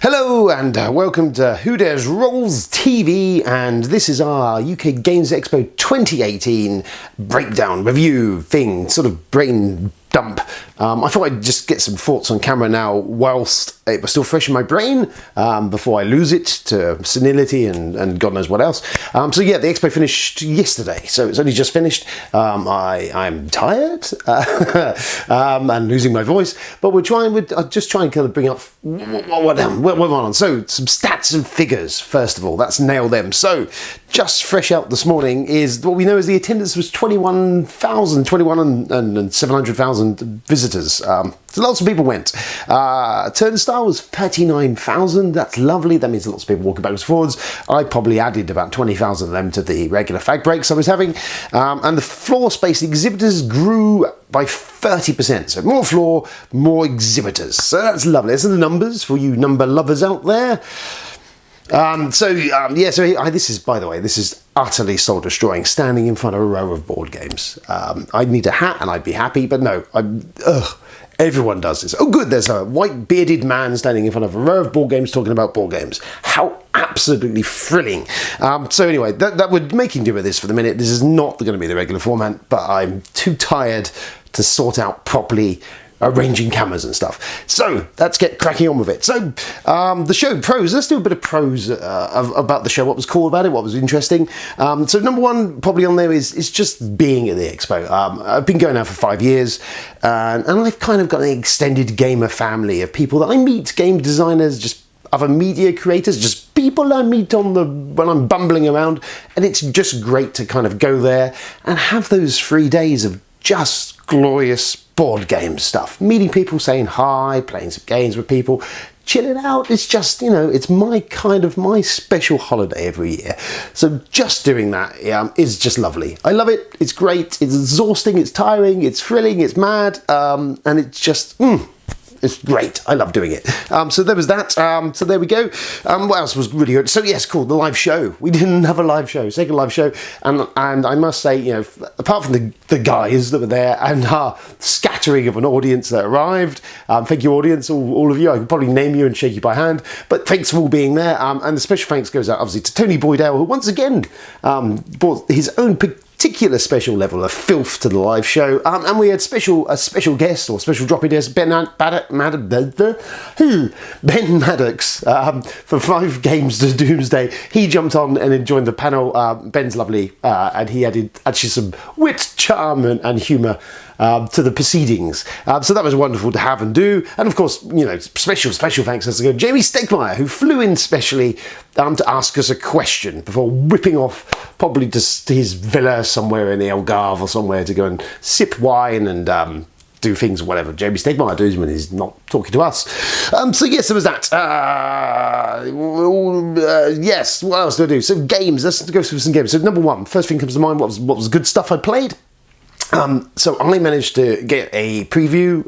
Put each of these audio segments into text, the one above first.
Hello and welcome to Who Dares Rolls TV, and this is our UK Games Expo 2018 breakdown review thing, sort of brain dump. I thought I'd just get some thoughts on camera now whilst it was still fresh in my brain, before I lose it to senility and God knows what else. So yeah, the expo finished yesterday, so it's only just finished. I'm tired and losing my voice, but I'll just try and kind of bring up what we're on. So some stats and figures, first of all, let's nail them. So just fresh out this morning is what we know is the attendance was 21 and 700,000 visitors. So lots of people went. Turnstile was 39,000. That's lovely. That means lots of people walking backwards and forwards. I probably added about 20,000 of them to the regular fag breaks I was having. And the floor space exhibitors grew by 30%. So more floor, more exhibitors. So that's lovely. Those are the numbers for you number lovers out there. This is, by the way, this is utterly soul destroying, standing in front of a row of board games. I'd need a hat and I'd be happy, but no, everyone does this. Oh good, there's a white bearded man standing in front of a row of board games talking about board games. How absolutely thrilling. So anyway, that we're making do with this for the minute. This is not going to be the regular format, but I'm too tired to sort out properly arranging cameras and stuff. So let's get cracking on with it. So the show, pros, let's do a bit of pros about the show, what was cool about it, what was interesting. So number one probably on there is just being at the expo. I've been going now for 5 years, and I've kind of got an extended gamer family of people that I meet, game designers, just other media creators, just people I meet when I'm bumbling around, and it's just great to kind of go there and have those 3 days of just glorious board game stuff, meeting people, saying hi, playing some games with people, chilling out. It's just, it's my special holiday every year. So just doing that is just lovely. I love it. It's great. It's exhausting. It's tiring. It's thrilling. It's mad. And it's just, it's great. I love doing it. So there was that. So there we go. What else was really good? So yes, cool. The live show. We didn't have a live show. Second live show. And I must say, apart from the guys that were there and our scattering of an audience that arrived, thank you audience, all of you. I can probably name you and shake you by hand. But thanks for all being there. And the special thanks goes out obviously to Tony Boydell, who once again brought his own particular special level of filth to the live show, and we had a special guest or special drop-in guest, Ben Maddox, for 5 games to Doomsday. He jumped on and joined the panel. Ben's lovely, and he added actually some wit, charm, and humour to the proceedings. So that was wonderful to have and do. And of course, special thanks has to go to Jamie Stegmaier, who flew in specially to ask us a question before whipping off probably to his villa somewhere in the Algarve or somewhere to go and sip wine and do things, whatever Jamie Stegmaier does when he's not talking to us. So yes, there was that. Yes, what else do I do? So games, let's go through some games. So number one, first thing comes to mind, what was good stuff I played? So I managed to get a preview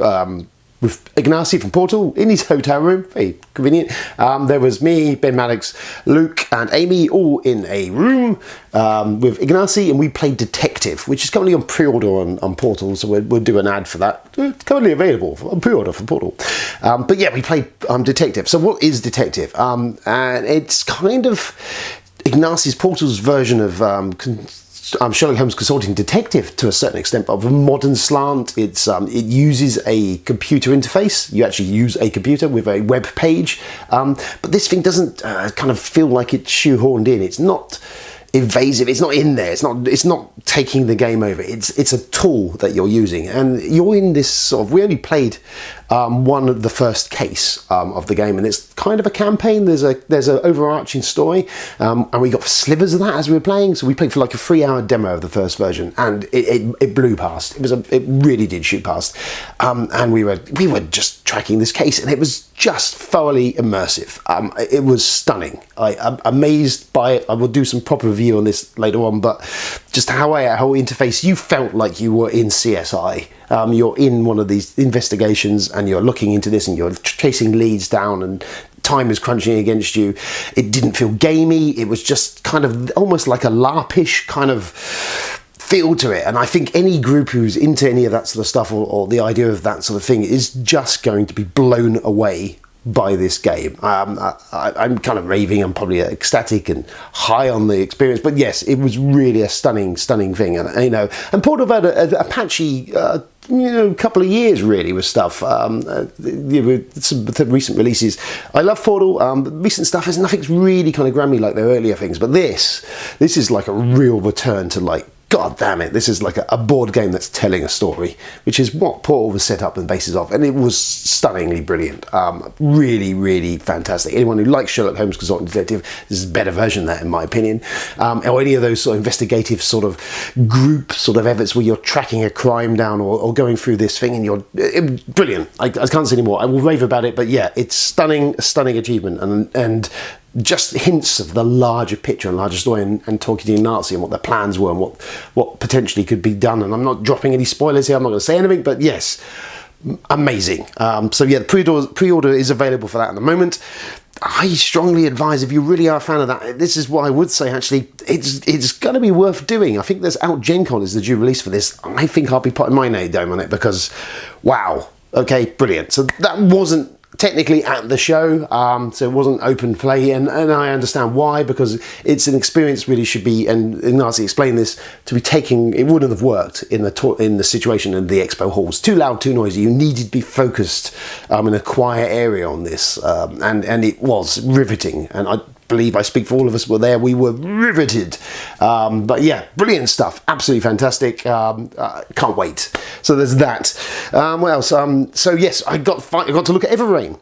with Ignacy from Portal in his hotel room, very convenient. There was me, Ben Maddox, Luke and Amy all in a room with Ignacy, and we played Detective, which is currently on pre-order on Portal, so we'll do an ad for that. It's currently available on pre-order for Portal. But yeah, we played Detective. So what is Detective? And it's kind of Ignacy's Portal's version of Sherlock Holmes Consulting Detective to a certain extent, but with a modern slant. It uses a computer interface. You actually use a computer with a web page, but this thing doesn't kind of feel like it's shoehorned in. It's not invasive. It's not in there. It's not taking the game over. It's a tool that you're using, and you're in this sort of. We only played one of the first case of the game, and it's kind of a campaign. There's an overarching story, and we got slivers of that as we were playing. So we played for like a 3-hour demo of the first version, and it blew past. It really did shoot past, and we were just tracking this case, and it was just thoroughly immersive. It was stunning. I'm amazed by it. I will do some proper review on this later on, but just how interface, you felt like you were in CSI. You're in one of these investigations and you're looking into this and you're chasing leads down and time is crunching against you. It didn't feel gamey. It was just kind of almost like a LARPish kind of feel to it. And I think any group who's into any of that sort of stuff, or the idea of that sort of thing, is just going to be blown away by this game. I'm kind of raving. I'm probably ecstatic and high on the experience, but yes, it was really a stunning thing. And and Portal had a patchy couple of years really with stuff. The recent releases, I love Portal. Recent stuff is nothing's really kind of Grammy like their earlier things, but this is like a real return to, like, God damn it, this is like a board game that's telling a story, which is what Portal was set up and bases off, and it was stunningly brilliant. Really fantastic. Anyone who likes Sherlock Holmes Consultant Detective, this is a better version of that in my opinion, or any of those sort of investigative sort of group sort of efforts where you're tracking a crime down or going through this thing, and brilliant. I can't say any more. I will rave about it, but yeah, it's stunning achievement, and just hints of the larger picture and larger story, and talking to Nazi and what their plans were and what potentially could be done. And I'm not dropping any spoilers here, I'm not going to say anything, but yes, amazing. So yeah, the pre-order is available for that at the moment. I strongly advise, if you really are a fan of that, this is what I would say actually, it's going to be worth doing. I think there's Gen Con is the due release for this. I think I'll be putting my name on it, because wow, okay, brilliant. So that wasn't technically at the show, so it wasn't open play, and I understand why, because it's an experience really should be, and Nazi explained this, to be taking, it wouldn't have worked in the situation in the expo halls. Too loud, too noisy. You needed to be focused in a quiet area on this, and it was riveting, and I believe I speak for all of us were there, we were riveted. But yeah, brilliant stuff, absolutely fantastic. Can't wait. So there's that. What else? So yes, I got to look at Everrain.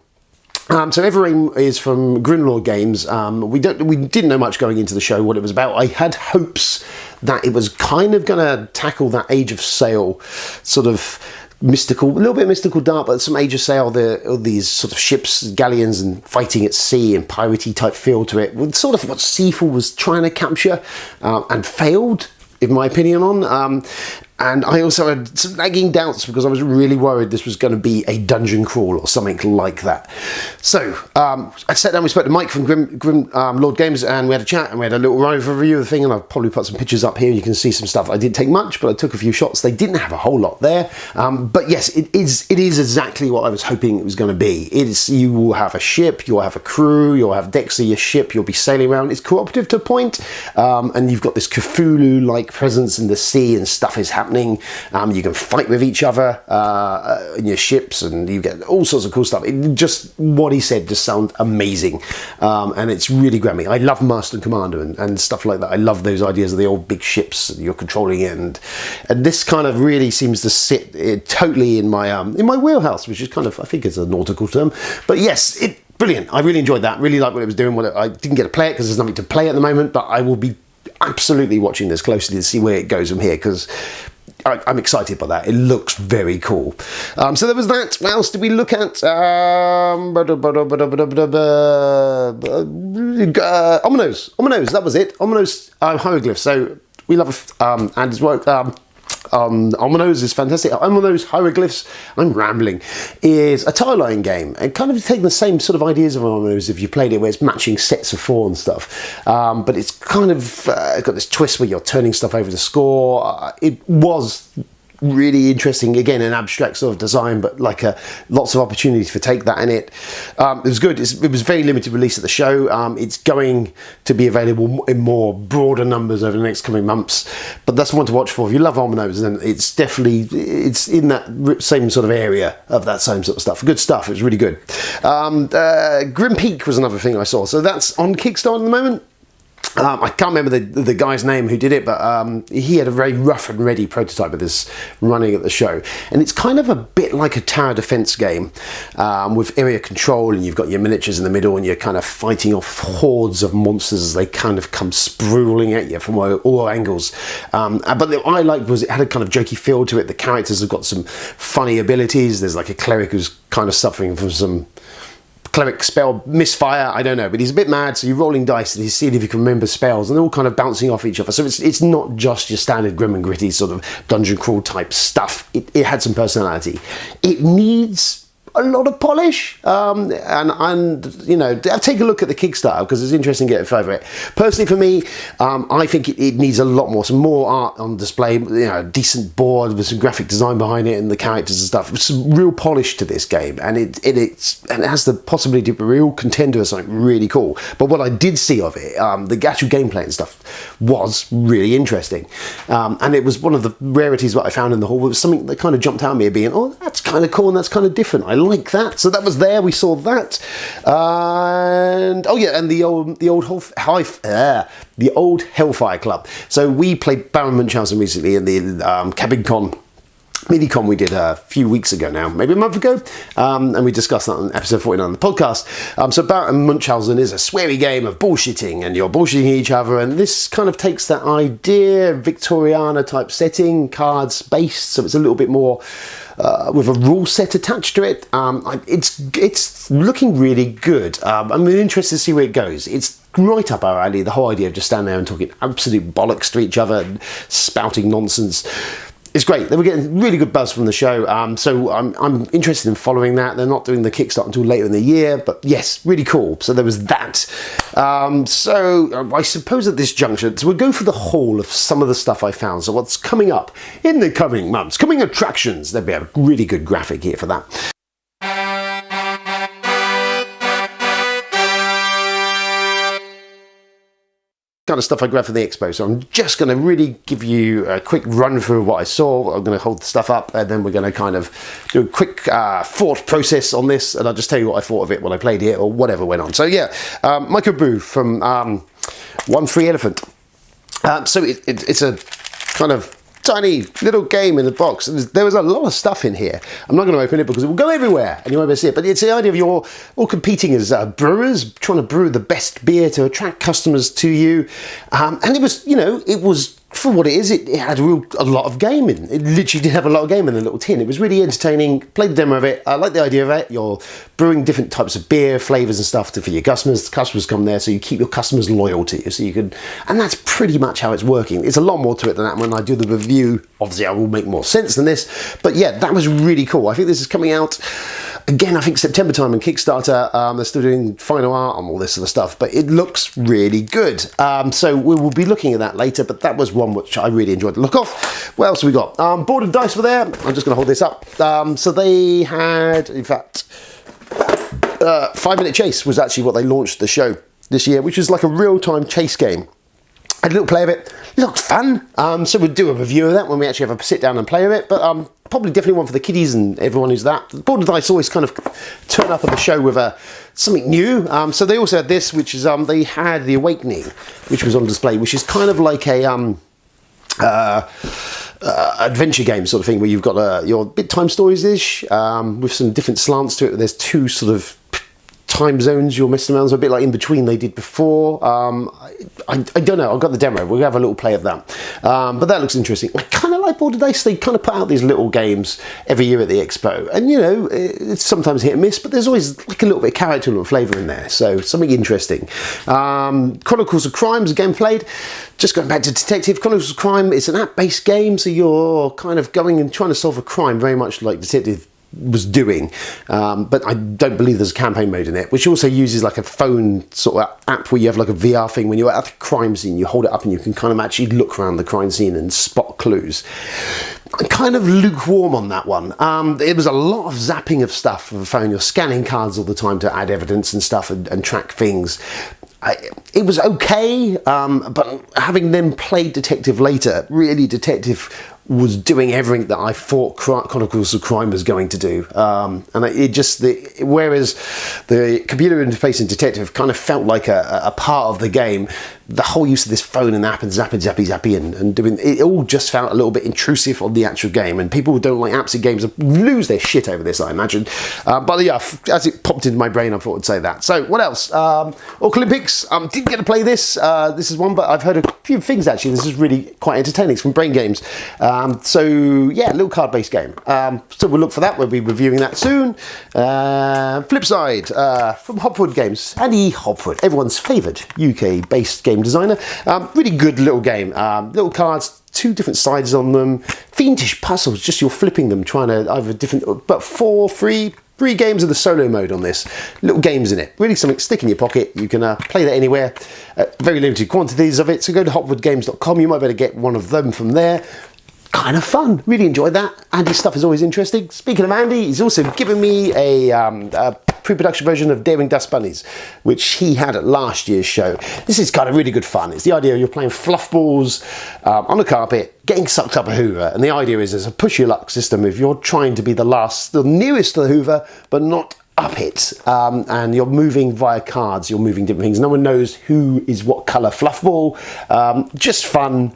So Everrain is from Grimlord Games. We didn't know much going into the show what it was about. I had hopes that it was kind of going to tackle that Age of Sail sort of mystical, a little bit mystical dark, but some Age of Sail, these sort of ships, galleons, and fighting at sea and piratey type feel to it, with sort of what Seafall was trying to capture, and failed, in my opinion, on. And I also had some nagging doubts, because I was really worried this was going to be a dungeon crawl or something like that. So I sat down, we spoke to Mike from Grim Lord Games, and we had a chat, and we had a little review of the thing, and I've probably put some pictures up here. You can see some stuff. I didn't take much, but I took a few shots. They didn't have a whole lot there. But yes, it is exactly what I was hoping it was going to be. You will have a ship, you'll have a crew, you'll have decks of your ship, you'll be sailing around. It's cooperative to a point, and you've got this Cthulhu-like presence in the sea, and stuff is happening. You can fight with each other in your ships, and you get all sorts of cool stuff. Just what he said just sounds amazing, and it's really Grammy. I love Master and Commander and stuff like that. I love those ideas of the old big ships that you're controlling, and this kind of really seems to sit totally in my wheelhouse, which is kind of, I think it's a nautical term, but yes, brilliant. I really enjoyed that. Really liked what it was doing. I didn't get to play it because there's nothing to play at the moment, but I will be absolutely watching this closely to see where it goes from here, because I'm excited by that. It looks very cool. So there was that. What else did we look at? Ominos, that was it. Ominos hieroglyphs. So we love Andy's work. Ominos is fantastic. Ominos Hieroglyphs, I'm rambling, is a tile line game, and kind of taking the same sort of ideas of Ominos if you played it, where it's matching sets of 4 and stuff, but it's kind of got this twist where you're turning stuff over to score. It was really interesting, again, an abstract sort of design, but like lots of opportunities for take that in it. It was good. It was very limited release at the show. It's going to be available in more broader numbers over the next coming months, but that's one to watch for. If you love Ominos, then it's in that same sort of area of that same sort of stuff. Good stuff. It was really good. Grim Peak was another thing I saw, so that's on Kickstarter at the moment. I can't remember the guy's name who did it, but he had a very rough and ready prototype of this running at the show, and it's kind of a bit like a tower defense game, with area control, and you've got your miniatures in the middle, and you're kind of fighting off hordes of monsters as they kind of come sprawling at you from all angles. But what I liked was it had a kind of jokey feel to it. The characters have got some funny abilities. There's like a cleric who's kind of suffering from some cleric spell misfire, I don't know, but he's a bit mad, so you're rolling dice and he's seeing if you can remember spells, and they're all kind of bouncing off each other. So it's not just your standard grim and gritty sort of dungeon crawl type stuff. It had some personality. It needs a lot of polish, and you know, take a look at the Kickstarter because it's interesting to get a flavor of it. Personally, for me, I think it needs a lot more, some more art on display. You know, a decent board with some graphic design behind it and the characters and stuff. Some real polish to this game, and it has the possibility to be a real contender or something really cool. But what I did see of it, the actual gameplay and stuff, was really interesting, and it was one of the rarities that I found in the hall. It was something that kind of jumped out at me, being, oh, that's kind of cool and that's kind of different. I like that. So that was there. We saw that, and oh yeah, and the old Hellfire Club. So we played Baron Munchausen recently in the Cabin Con Minicon we did a few weeks ago now, maybe a month ago, and we discussed that on episode 49 of the podcast. So Baron Munchausen is a sweary game of bullshitting, and you're bullshitting each other, and this kind of takes that idea, Victoriana type setting, cards based, so it's a little bit more with a rule set attached to it. It's looking really good. I'm interested to see where it goes. It's right up our alley, the whole idea of just standing there and talking absolute bollocks to each other and spouting nonsense. It's great. They were getting really good buzz from the show, so I'm interested in following that. They're not doing the Kickstarter until later in the year, but yes, really cool. So there was that. So I suppose at this juncture, so we'll go for the whole of some of the stuff I found. So what's coming up in the coming months, coming attractions. There'll be a really good graphic here for that. Kind of stuff I grabbed from the expo, so I'm just going to really give you a quick run through of what I saw. I'm going to hold the stuff up, and then we're going to kind of do a quick thought process on this, and I'll just tell you what I thought of it when I played it or whatever went on. So yeah, microbrew from One Free Elephant. So it's a kind of tiny little game in the box. There was a lot of stuff in here. I'm not going to open it because it will go everywhere and you won't be able to see it. But it's the idea of you're all competing as brewers, trying to brew the best beer to attract customers to you. And it was, you know, it was, for what it is, it had a lot of game in. It literally did have a lot of game in the little tin. It was really entertaining. Played the demo of it. I like the idea of it. You're brewing different types of beer, flavours and stuff for your customers. The customers come there, so you keep your customers loyal to you. So you can, and that's pretty much how it's working. It's a lot more to it than that. When I do the review, obviously I will make more sense than this. But yeah, that was really cool. I think this is coming out, again, I think September time on Kickstarter. They're still doing final art on all this sort of stuff, but it looks really good. So we will be looking at that later, but that was one which I really enjoyed the look of. What else have we got? Board and dice were there. I'm just going to hold this up. So they had, in fact, 5 Minute Chase was actually what they launched the show this year, which is like a real-time chase game. I had a little play of it. It looked fun. So we'll do a review of that when we actually have a sit down and play of it. But probably definitely one for the kiddies and everyone who's that. The board and dice always kind of turn up at the show with something new. So they also had this, which is they had The Awakening, which was on display, which is kind of like a adventure game sort of thing, where you've got your bit time stories-ish with some different slants to it. There's two sort of time zones you're messing around, so a bit like In Between they did before. I don't know, I've got the demo, we'll have a little play of that. But that looks interesting. I kind of like Board and Dice. They kind of put out these little games every year at the expo, and you know, it's sometimes hit and miss, but there's always like a little bit of character, a little flavour in there, so something interesting. Chronicles of Crime again played. Just going back to Detective, Chronicles of Crime, it's an app-based game, so you're kind of going and trying to solve a crime, very much like Detective was doing, but I don't believe there's a campaign mode in it, which also uses like a phone sort of app where you have like a VR thing. When you're at the crime scene, you hold it up and you can kind of actually look around the crime scene and spot clues. I'm kind of lukewarm on that one. It was a lot of zapping of stuff for the phone. You're scanning cards all the time to add evidence and stuff and track things. It was okay, but having then played Detective later, really Detective was doing everything that I thought Chronicles of Crime was going to do. And whereas the computer interface in Detective kind of felt like a part of the game, the whole use of this phone and app and zappy and doing it all just felt a little bit intrusive on the actual game, and people who don't like apps in games lose their shit over this, I imagine. But yeah, as it popped into my brain, I thought I'd say that. So what else? Olympics. Didn't get to play this. This is one, but I've heard a few things actually. This is really quite entertaining. It's from Brain Games. So yeah, a little card-based game. So we'll look for that. We'll be reviewing that soon. Flip side from Hopwood Games. Andy Hopwood, everyone's favoured UK-based game designer. Really good little game. Little cards, 2 different sides on them. Fiendish puzzles, just you're flipping them, trying to either different, but 4 free 3 games of the solo mode on this. Little games in it. Really something stick in your pocket. You can play that anywhere. Very limited quantities of it. So go to hotwoodgames.com. You might be able to get one of them from there. Kind of fun. Really enjoyed that. Andy's stuff is always interesting. Speaking of Andy, he's also given me a pre-production version of Daring Dust Bunnies, which he had at last year's show. This is kind of really good fun. It's the idea you're playing fluff balls on a carpet, getting sucked up a Hoover, and the idea is there's a push your luck system. If you're trying to be the nearest to the Hoover, but not up it, and you're moving via cards, you're moving different things. No one knows who is what colour fluff ball. Just fun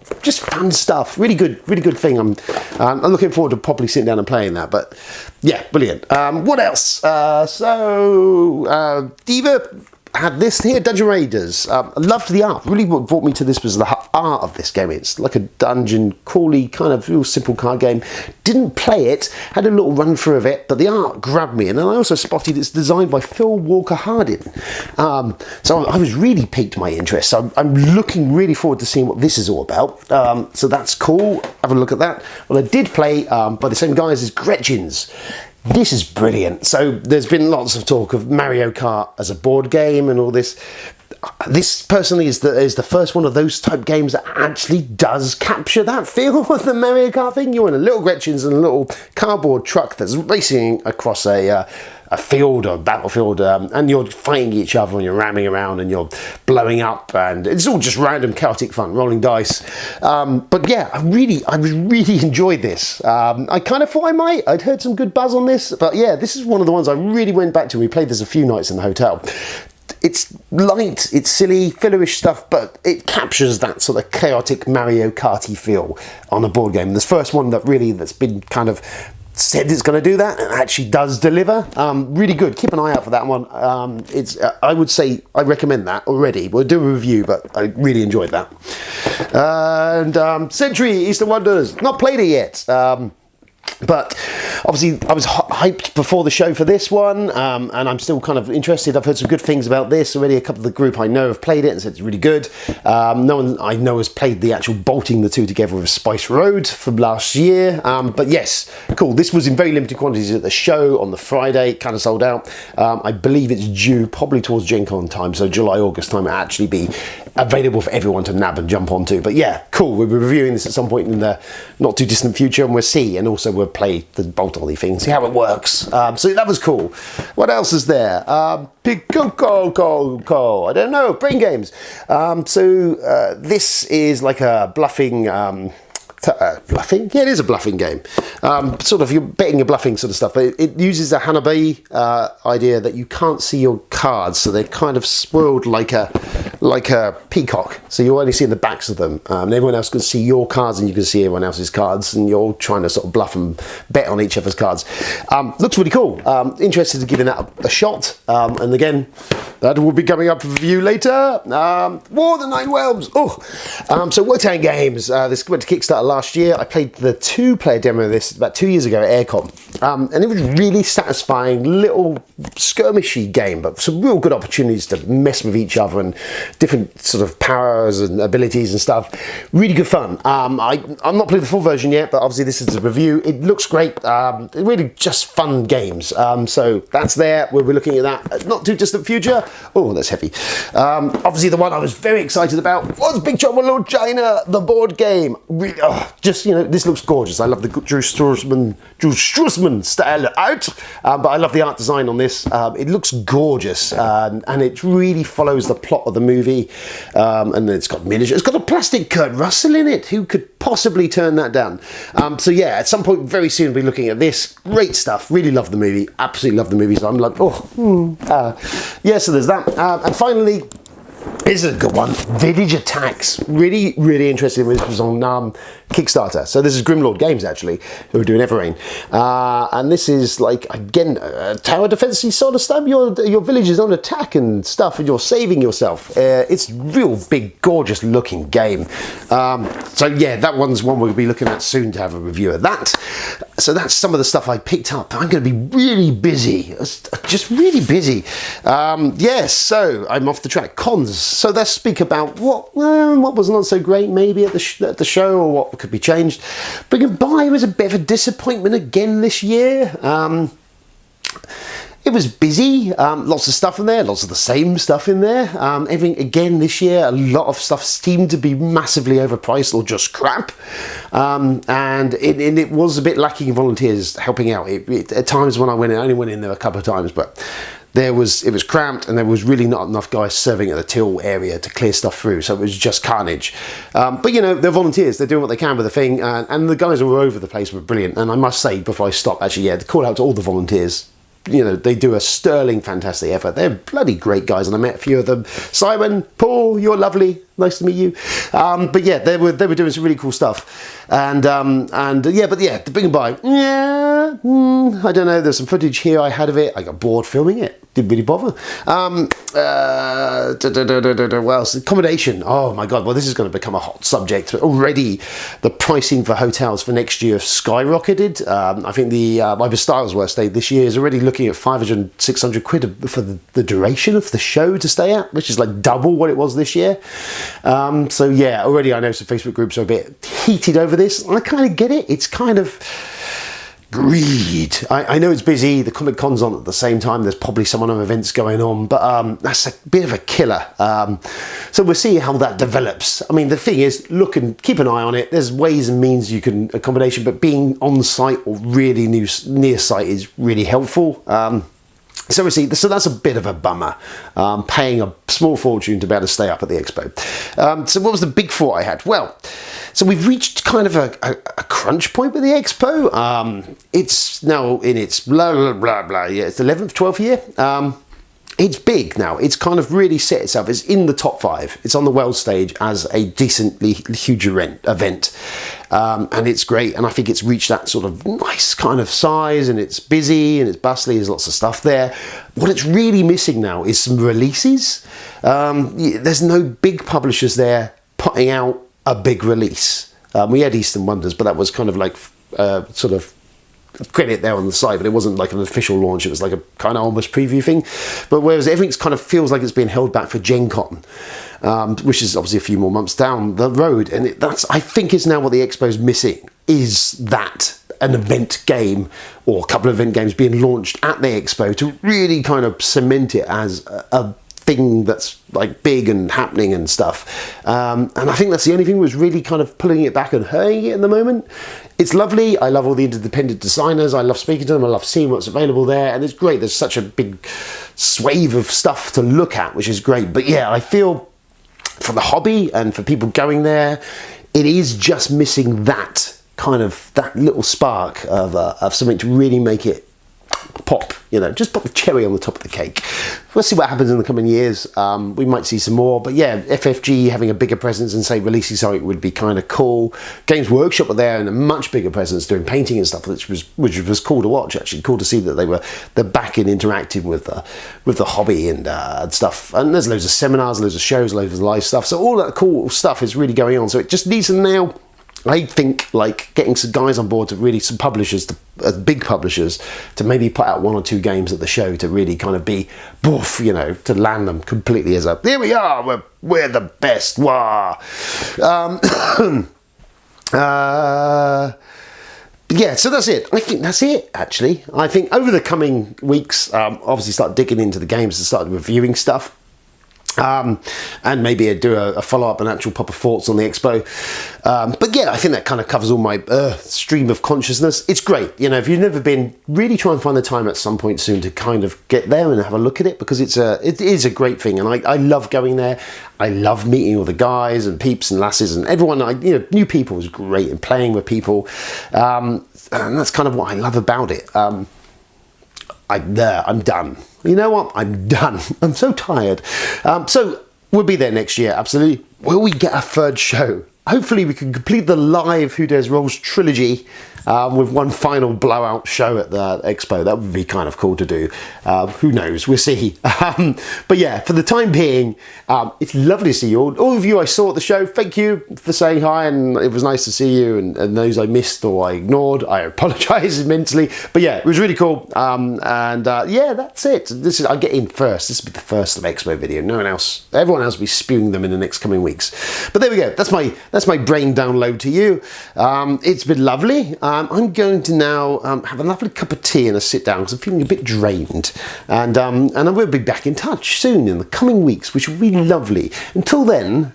stuff. Really good thing. I'm looking forward to properly sitting down and playing that. But yeah, brilliant. What else? Diva had this here, Dungeon Raiders. I loved the art. Really what brought me to this was the art of this game. It's like a dungeon crawly kind of real simple card game. Didn't play it, had a little run through of it, but the art grabbed me. And then I also spotted it's designed by Phil Walker Hardin. So I was really piqued my interest. So I'm looking really forward to seeing what this is all about. So that's cool. Have a look at that. Well, I did play by the same guys as Gretchen's. This is brilliant. So there's been lots of talk of Mario Kart as a board game and all this. This personally is the first one of those type games that actually does capture that feel of the Mario Kart thing. You're in a little Gretchen's and a little cardboard truck that's racing across a field or battlefield, and you're fighting each other and you're ramming around and you're blowing up, and it's all just random chaotic fun, rolling dice. But yeah, I really enjoyed this. I kind of thought I'd heard some good buzz on this, but yeah, this is one of the ones I really went back to. We played this a few nights in the hotel. It's light, it's silly, fillerish stuff, but it captures that sort of chaotic Mario Karty feel on a board game. This first one that's been kind of said it's going to do that and actually does deliver. Really good. Keep an eye out for that one. I would say I recommend that already. We'll do a review, but I really enjoyed that. And Century Eastern Wonders, not played it yet. But obviously I was hyped before the show for this one, and I'm still kind of interested. I've heard some good things about this already. A couple of the group I know have played it and said it's really good. No one I know has played the actual bolting the two together with Spice Road from last year. But yes, cool. This was in very limited quantities at the show on the Friday. It kind of sold out. I believe it's due probably towards Gen Con time, so July, August time, it'll actually be available for everyone to nab and jump onto. But yeah, cool. We'll be reviewing this at some point in the not too distant future, and we'll see. And also we'll play the bolt-ollie thing, see how it works. So that was cool. What else is there? Big go. I don't know. Brain games. This is like a bluffing. Bluffing? Yeah, it is a bluffing game. Sort of, you're betting your bluffing sort of stuff, but it uses a Hanabi idea that you can't see your cards, so they're kind of swirled like a peacock. So you're only seeing the backs of them, and everyone else can see your cards, and you can see everyone else's cards, and you're trying to sort of bluff and bet on each other's cards. Looks really cool. Interested in giving that a shot. And again, that will be coming up for review later. War of the Nine Realms. So Wotan Games. This went to Kickstarter last year. I played the 2-player demo of this about 2 years ago at Aircon, and it was really satisfying little skirmishy game, but some real good opportunities to mess with each other and different sort of powers and abilities and stuff. Really good fun. I'm not playing the full version yet, but obviously this is a review. It looks great. Really just fun games. So that's there. We'll be looking at that not too distant future. Oh, that's heavy. Obviously the one I was very excited about was Big Trouble in Little China, the board game. Really, this looks gorgeous. I love the Drew Struzman style art, but I love the art design on this. It looks gorgeous, and it really follows the plot of the movie. And it's got miniature. It's got a plastic Kurt Russell in it. Who could possibly turn that down? So yeah, at some point very soon we'll be looking at this. Great stuff. Really love the movie. Absolutely love the movie. So I'm like, yeah. So there's that. And finally, this is a good one. Village Attacks. Really interested in this. It was on Kickstarter. So this is Grimlord Games actually, who are doing Everrain. And this is like, again, tower defense sort of stuff. Your village is on attack and stuff, and you're saving yourself. It's real big, gorgeous looking game. So yeah, that one's one we'll be looking at soon to have a review of that. So that's some of the stuff I picked up. I'm going to be really busy, just really busy. Yes, so I'm off the track. Cons. So let's speak about what was not so great maybe at the show, or what could be changed. Bringing By was a bit of a disappointment again this year. it was busy, lots of stuff in there, lots of the same stuff in there. Everything, again, this year, a lot of stuff seemed to be massively overpriced or just crap. And it was a bit lacking in volunteers helping out. At times when I went in, I only went in there a couple of times, but it was cramped, and there was really not enough guys serving at the till area to clear stuff through, so it was just carnage. But you know, they're volunteers, they're doing what they can with the thing, and the guys all over the place were brilliant. And I must say, before I stop, actually, yeah, to call out to all the volunteers. You know, they do a sterling, fantastic effort. They're bloody great guys, and I met a few of them. Simon, Paul, you're lovely. Nice to meet you. But yeah, they were doing some really cool stuff. And yeah, the big and buy. Yeah, I don't know. There's some footage here I had of it. I got bored filming it. Didn't really bother. Well, accommodation. Oh my God. Well, this is going to become a hot subject. Already, the pricing for hotels for next year skyrocketed. I think the my Styles Worth stay this year is already looking at 500, 600 quid for the duration of the show to stay at, which is like double what it was this year. So yeah, already I know some Facebook groups are a bit heated over this. I kind of get it. It's kind of greed. I know it's busy. The Comic Con's on at the same time. There's probably some other events going on, but that's a bit of a killer. So we'll see how that develops. I mean, the thing is, look and keep an eye on it. There's ways and means you can accommodation, but being on site or really near site is really helpful. So we see, so that's a bit of a bummer, paying a small fortune to be able to stay up at the expo. So what was the big thought I had? Well, so we've reached kind of a crunch point with the expo. It's now in its blah, blah, blah, blah. Yeah, it's the 11th, 12th year. It's big now. It's kind of really set itself. It's in the top 5. It's on the world stage as a decently huge event. And it's great. And I think it's reached that sort of nice kind of size, and it's busy and it's bustly. There's lots of stuff there. What it's really missing now is some releases. There's no big publishers there putting out a big release. We had Eastern Wonders, but that was kind of like sort of credit there on the side, but it wasn't like an official launch. It was like a kind of almost preview thing. But whereas everything's kind of feels like it's being held back for Gen Con, which is obviously a few more months down the road. And that's, I think, is now what the expo's missing, is that an event game or a couple of event games being launched at the expo to really kind of cement it as a thing that's like big and happening and stuff. And I think that's the only thing that was really kind of pulling it back and hurting it at the moment. It's lovely. I love all the independent designers. I love speaking to them. I love seeing what's available there. And it's great. There's such a big swathe of stuff to look at, which is great. But yeah, I feel for the hobby and for people going there, it is just missing that kind of, that little spark of something to really make it pop, you know, just put the cherry on the top of the cake. We'll see what happens in the coming years. We might see some more, but yeah, FFG having a bigger presence and say releasing something would be kind of cool. Games Workshop were there and a much bigger presence doing painting and stuff, which was cool to watch. Actually, cool to see that they're back in interacting with the hobby and stuff. And there's loads of seminars, loads of shows, loads of live stuff. So all that cool stuff is really going on. So it just needs to now, I think, like getting some guys on board to really, some publishers, big publishers, to maybe put out 1 or 2 games at the show to really kind of be, boof, you know, to land them completely as a, here we are, we're the best, wah. Yeah, so that's it. I think that's it, actually. I think over the coming weeks, obviously start digging into the games and start reviewing stuff. And maybe do a follow-up and actual proper thoughts on the expo. But yeah, I think that kind of covers all my stream of consciousness. It's great. You know, if you've never been, really try and find the time at some point soon to kind of get there and have a look at it, because it is a great thing. And I love going there. I love meeting all the guys and peeps and lasses and everyone. New people is great, and playing with people. And that's kind of what I love about it. I'm done. You know what? I'm done. I'm so tired. So we'll be there next year, absolutely. Will we get a 3rd show? Hopefully we can complete the live Who Dares Rolls trilogy with one final blowout show at the expo. That would be kind of cool to do. Who knows? We'll see. But yeah, for the time being, it's lovely to see you all. All of you I saw at the show, thank you for saying hi, and it was nice to see you. And those I missed or I ignored, I apologise immensely. But yeah, it was really cool. Yeah, that's it. I get in first. This will be the first of expo video. No one else. Everyone else will be spewing them in the next coming weeks. But there we go. That's my brain download to you. It's been lovely. I'm going to now have a lovely cup of tea and a sit down because I'm feeling a bit drained. And I will be back in touch soon in the coming weeks, which will be lovely. Until then,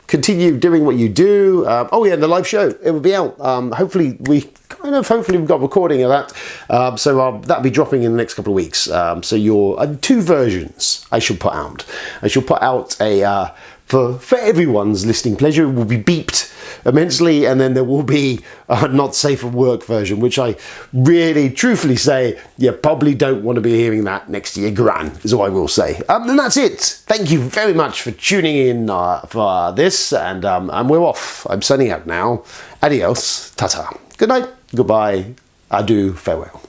continue doing what you do. Oh yeah, the live show, it will be out. Hopefully we've got recording of that. So that'll be dropping in the next couple of weeks. So your 2 versions I shall put out. I shall put out a for everyone's listening pleasure. It will be beeped immensely, and then there will be a not safe for work version, which I really truthfully say you probably don't want to be hearing that next to your gran, is all I will say. And that's it. Thank you very much for tuning in for this, and we're off. I'm signing out now. Adios, ta-ta. Good night, goodbye, adieu, farewell.